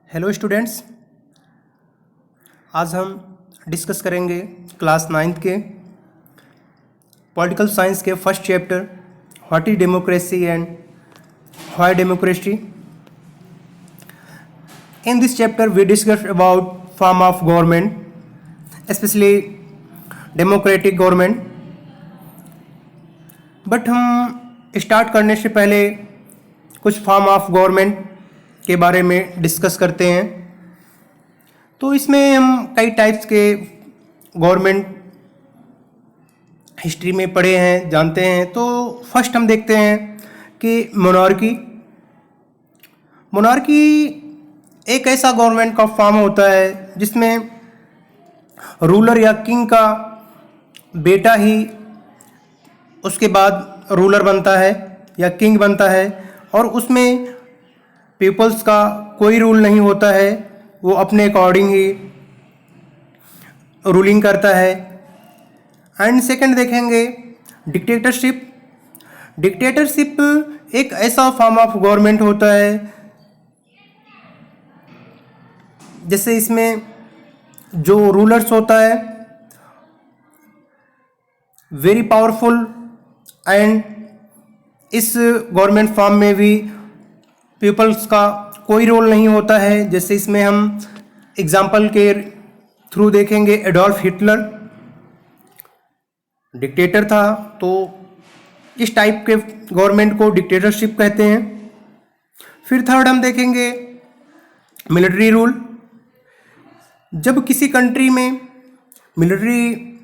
Hello students, आज हम discuss करेंगे क्लास 9th के पॉलिटिकल साइंस के first chapter what is democracy and why democracy. In this chapter we discuss about form of government, specially democratic government. But हम start करने से पहले कुछ फॉर्म ऑफ गवर्नमेंट के बारे में डिस्कस करते हैं। तो इसमें हम कई टाइप्स के गवर्नमेंट हिस्ट्री में पढ़े हैं, जानते हैं। तो फर्स्ट हम देखते हैं कि मोनार्की एक ऐसा गवर्नमेंट का फॉर्म होता है जिसमें रूलर या किंग का बेटा ही उसके बाद रूलर बनता है या किंग बनता है, और उसमें पीपल्स का कोई रूल नहीं होता है, वो अपने अकॉर्डिंग ही रूलिंग करता है। एंड सेकंड देखेंगे डिक्टेटरशिप एक ऐसा फॉर्म ऑफ गवर्नमेंट होता है जैसे इसमें जो रूलर्स होता है वेरी पावरफुल, एंड इस गवर्नमेंट फॉर्म में भी पीपल्स का कोई रोल नहीं होता है। जैसे इसमें हम एग्जाम्पल के थ्रू देखेंगे, एडोल्फ हिटलर डिक्टेटर था, तो इस टाइप के गवर्नमेंट को डिक्टेटरशिप कहते हैं। फिर थर्ड हम देखेंगे मिलिट्री रूल। जब किसी कंट्री में मिलिट्री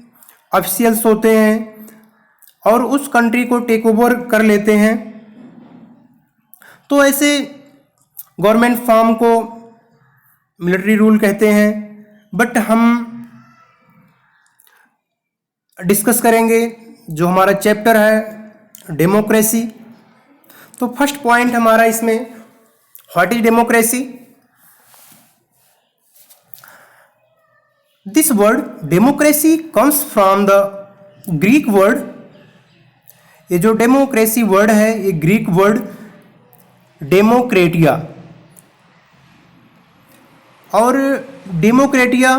ऑफिशियल्स होते हैं और उस कंट्री को टेक ओवर कर लेते हैं, तो ऐसे गवर्नमेंट फॉर्म को मिलिट्री रूल कहते हैं। बट हम डिस्कस करेंगे जो हमारा चैप्टर है डेमोक्रेसी। तो फर्स्ट पॉइंट हमारा इसमें what is democracy. This word democracy comes from the Greek word. ये जो डेमोक्रेसी वर्ड है ये ग्रीक वर्ड डेमोक्रेटिया, और डेमोक्रेटिया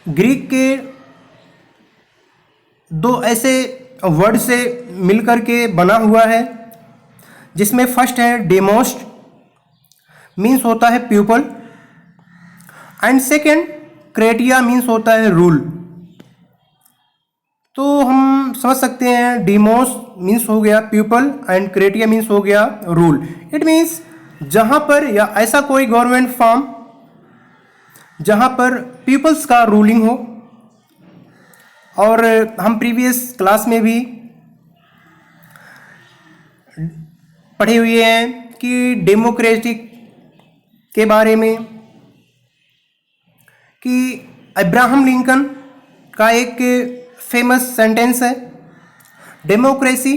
ग्रीक के दो ऐसे वर्ड से मिलकर के बना हुआ है, जिसमें फर्स्ट है डेमोस्ट, मीन्स होता है पीपल, एंड सेकेंड क्रेटिया मीन्स होता है रूल। तो हम समझ सकते हैं डेमोस मीन्स हो गया पीपल एंड क्रेटिया मीन्स हो गया रूल। इट मीन्स जहां पर या ऐसा कोई गवर्नमेंट फॉर्म जहां पर पीपल्स का रूलिंग हो। और हम प्रीवियस क्लास में भी पढ़े हुए हैं कि डेमोक्रेटिक के बारे में कि अब्राहम लिंकन का एक फेमस सेंटेंस है, democracy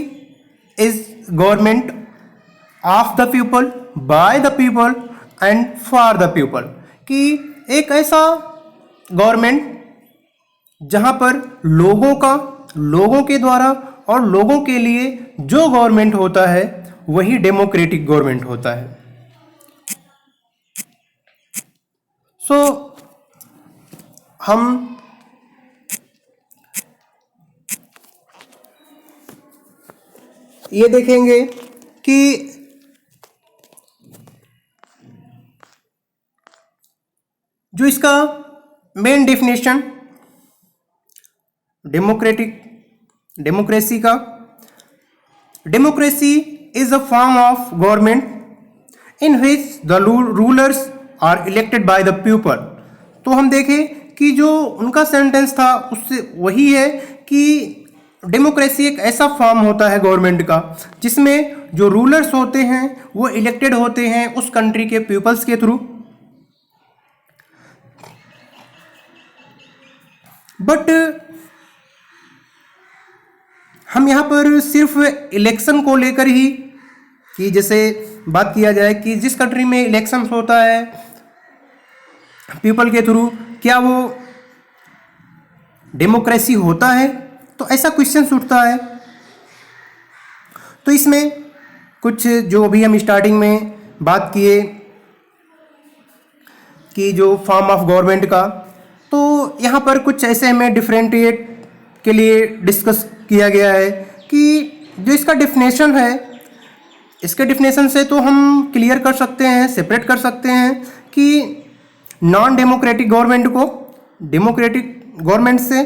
is government of the people, bye the people and for the people. कि एक ऐसा गवर्नमेंट जहां पर लोगों के द्वारा और लोगों के लिए जो गवर्नमेंट होता है वही डेमोक्रेटिक गवर्नमेंट होता है। सो हम ये देखेंगे कि जो इसका मेन डेफिनेशन डेमोक्रेसी का, democracy is a form of government in which the rulers are elected by the people. तो हम देखें कि जो उनका सेंटेंस था उससे वही है कि डेमोक्रेसी एक ऐसा फॉर्म होता है गवर्नमेंट का जिसमें जो रूलर्स होते हैं वो इलेक्टेड होते हैं उस कंट्री के पीपल्स के थ्रू। बट हम यहाँ पर सिर्फ इलेक्शन को लेकर ही, कि जैसे बात किया जाए कि जिस कंट्री में इलेक्शन होता है पीपल के थ्रू, क्या वो डेमोक्रेसी होता है? तो ऐसा क्वेश्चन उठता है। तो इसमें कुछ जो अभी हम स्टार्टिंग में बात किए कि जो फॉर्म ऑफ गवर्नमेंट का, तो यहाँ पर कुछ ऐसे हमें डिफरेंशिएट के लिए डिस्कस किया गया है कि जो इसका डेफिनेशन है, इसके डेफिनेशन से तो हम क्लियर कर सकते हैं, सेपरेट कर सकते हैं कि नॉन डेमोक्रेटिक गवर्नमेंट को डेमोक्रेटिक गवर्नमेंट से।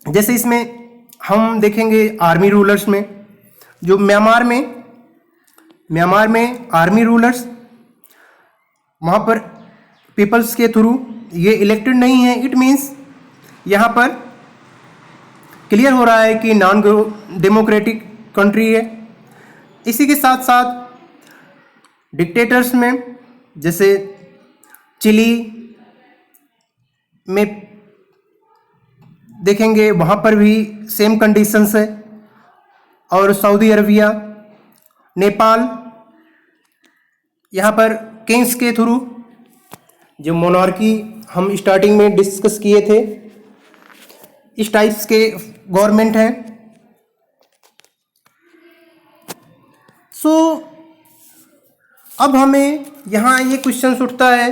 जैसे इसमें हम देखेंगे आर्मी रूलर्स में, जो म्यांमार में आर्मी रूलर्स, वहाँ पर पीपल्स के थ्रू ये इलेक्टेड नहीं है। इट मीन्स यहाँ पर क्लियर हो रहा है कि नॉन डेमोक्रेटिक कंट्री है। इसी के साथ साथ डिक्टेटर्स में, जैसे चिली में देखेंगे, वहाँ पर भी सेम कंडीशंस है। और सऊदी अरबिया, नेपाल, यहाँ पर किंग्स के थ्रू, जो मोनार्की हम स्टार्टिंग में डिस्कस किए थे, इस टाइप्स के गवर्नमेंट हैं। सो अब हमें यहाँ ये क्वेश्चन उठता है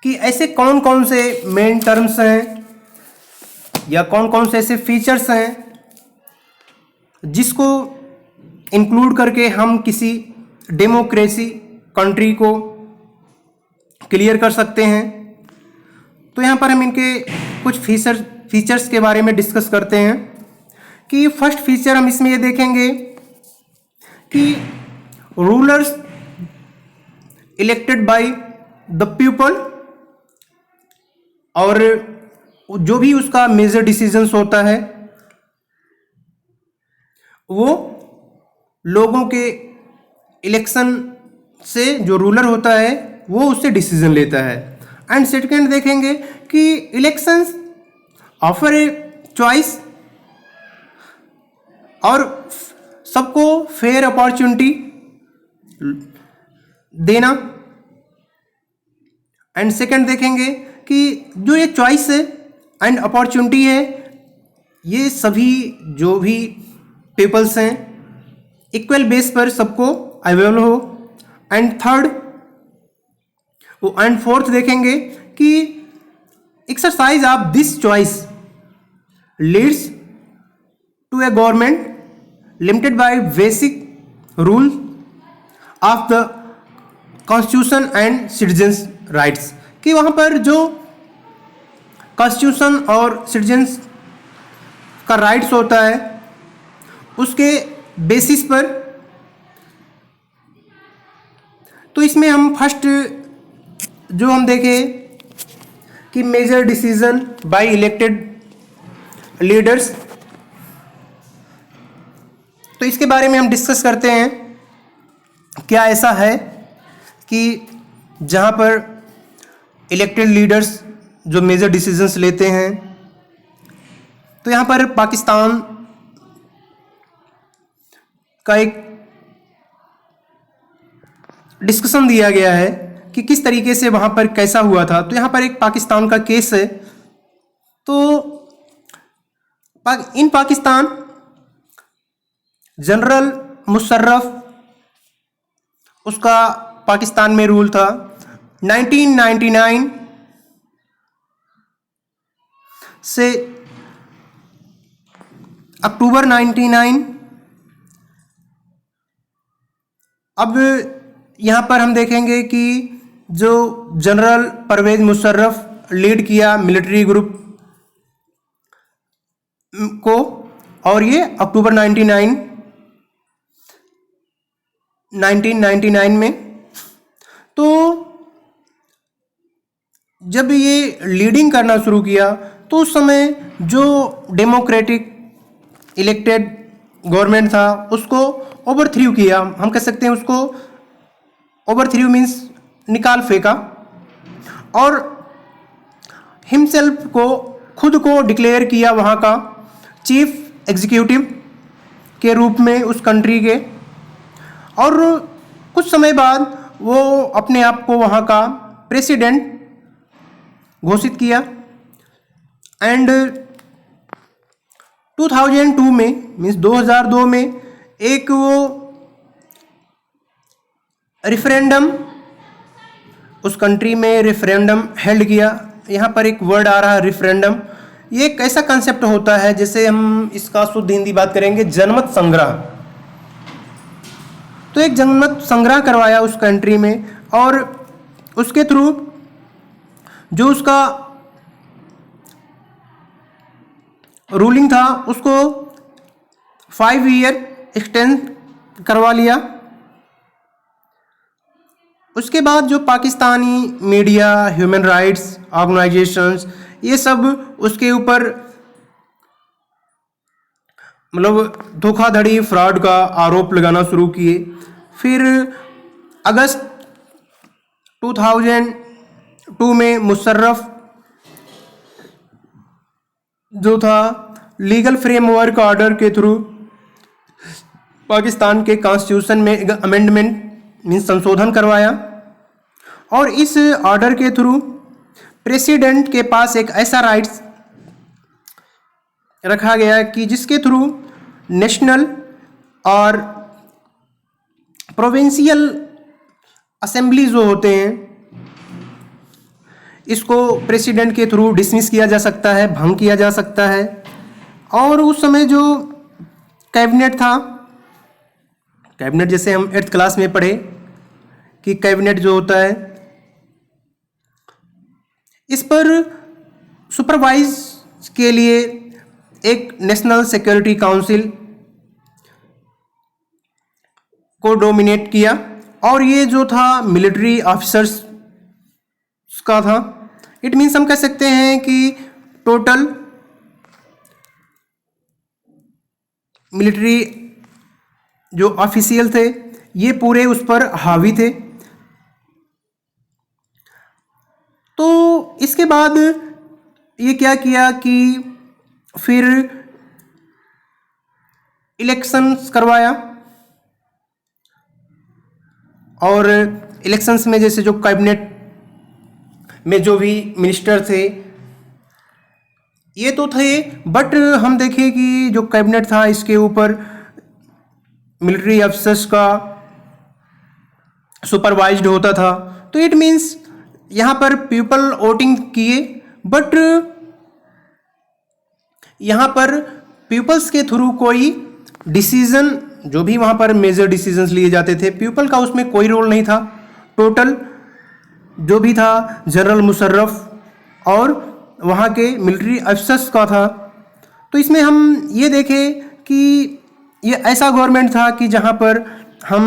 कि ऐसे कौन कौन से मेन टर्म्स हैं या कौन कौन से ऐसे फीचर्स हैं जिसको इंक्लूड करके हम किसी डेमोक्रेसी कंट्री को क्लियर कर सकते हैं। तो यहाँ पर हम इनके कुछ फीचर्स के बारे में डिस्कस करते हैं। कि फर्स्ट फीचर हम इसमें ये देखेंगे कि rulers elected by the people, और जो भी उसका मेजर डिसीजंस होता है वो लोगों के इलेक्शन से जो रूलर होता है वो उससे डिसीजन लेता है। एंड सेकंड देखेंगे कि इलेक्शंस ऑफर ए चॉइस, और सबको फेयर अपॉर्चुनिटी देना। एंड सेकंड देखेंगे कि जो ये चॉइस है एंड अपॉर्चुनिटी है, ये सभी जो भी पीपल्स हैं इक्वल बेस पर सबको अवेलेबल हो। एंड थर्ड एंड फोर्थ देखेंगे कि exercise of this choice leads to a government limited by basic rule of the constitution and citizens rights. कि वहाँ पर जो कॉन्स्टिट्यूशन और सिटीजन्स का राइट्स होता है उसके बेसिस पर। तो इसमें हम फर्स्ट जो हम देखें कि major decision by elected leaders, तो इसके बारे में हम डिस्कस करते हैं। क्या ऐसा है कि जहाँ पर इलेक्टेड लीडर्स जो मेजर डिसीजंस लेते हैं, तो यहाँ पर पाकिस्तान का एक डिस्कशन दिया गया है कि किस तरीके से वहाँ पर कैसा हुआ था। तो यहाँ पर एक पाकिस्तान का केस है। तो इन पाकिस्तान जनरल मुशर्रफ, उसका पाकिस्तान में रूल था 1999 से अक्टूबर 99। अब यहाँ पर हम देखेंगे कि जो जनरल परवेज मुशर्रफ लीड किया मिलिट्री ग्रुप को, और ये अक्टूबर 1999 में। तो जब ये लीडिंग करना शुरू किया तो उस समय जो डेमोक्रेटिक इलेक्टेड गवर्नमेंट था उसको ओवरथ्रू किया। हम कह सकते हैं उसको ओवरथ्रू मीन्स निकाल फेंका, और हिमसेल्फ को खुद को डिक्लेयर किया वहाँ का चीफ एग्जीक्यूटिव के रूप में उस कंट्री के। और कुछ समय बाद वो अपने आप को वहाँ का प्रेसिडेंट घोषित किया। एंड 2002 में मीन्स 2002 में एक वो रेफरेंडम उस कंट्री में रेफरेंडम हेल्ड किया। यहाँ पर एक वर्ड आ रहा है रेफरेंडम। ये एक ऐसा कंसेप्ट होता है जैसे हम इसका शुद्ध हिंदी बात करेंगे जनमत संग्रह। तो एक जनमत संग्रह करवाया उस कंट्री में, और उसके थ्रू जो उसका रूलिंग था उसको 5 ईयर एक्सटेंड करवा लिया। उसके बाद जो Pakistani media, human rights organisations, ये सब उसके ऊपर मतलब धोखाधड़ी, फ्रॉड का आरोप लगाना शुरू किए। फिर अगस्त 2002 में मुशर्रफ जो था लीगल फ्रेमवर्क ऑर्डर के थ्रू पाकिस्तान के कॉन्स्टिट्यूशन में अमेंडमेंट मीन्स संशोधन करवाया, और इस ऑर्डर के थ्रू प्रेसिडेंट के पास एक ऐसा राइट्स रखा गया कि जिसके थ्रू नेशनल और प्रोविंशियल असेंबली जो होते हैं इसको प्रेसिडेंट के थ्रू डिसमिस किया जा सकता है, भंग किया जा सकता है। और उस समय जो कैबिनेट था, कैबिनेट जैसे हम 8th क्लास में पढ़े कि कैबिनेट जो होता है इस पर सुपरवाइज के लिए एक नेशनल सिक्योरिटी काउंसिल को डोमिनेट किया, और ये जो था मिलिट्री ऑफिसर्स का था। इट मीन्स हम कह सकते हैं कि टोटल मिलिट्री जो ऑफिशियल थे ये पूरे उस पर हावी थे। तो इसके बाद ये क्या किया कि फिर इलेक्शंस करवाया, और इलेक्शंस में जैसे जो कैबिनेट में जो भी मिनिस्टर थे ये तो थे, बट हम देखें कि जो कैबिनेट था इसके ऊपर मिलिट्री अफसर्स का सुपरवाइज्ड होता था। तो इट मीन्स यहाँ पर पीपल वोटिंग किए, बट यहाँ पर पीपल्स के थ्रू कोई डिसीजन, जो भी वहाँ पर मेजर डिसीजंस लिए जाते थे, पीपल का उसमें कोई रोल नहीं था। टोटल जो भी था जनरल मुशर्रफ और वहाँ के मिलिट्री अफसर्स का था। तो इसमें हम ये देखें कि ये ऐसा गवर्नमेंट था कि जहाँ पर हम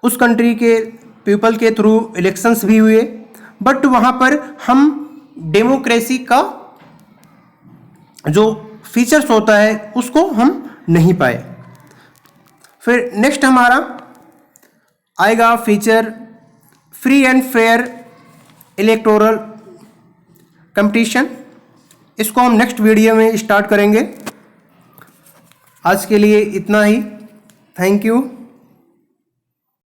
उस कंट्री के पीपल के थ्रू इलेक्शंस भी हुए, बट वहाँ पर हम डेमोक्रेसी का जो फीचर्स होता है उसको हम नहीं पाए। फिर नेक्स्ट हमारा आएगा feature free and fair electoral competition. इसको हम नेक्स्ट वीडियो में स्टार्ट करेंगे। आज के लिए इतना ही। Thank you.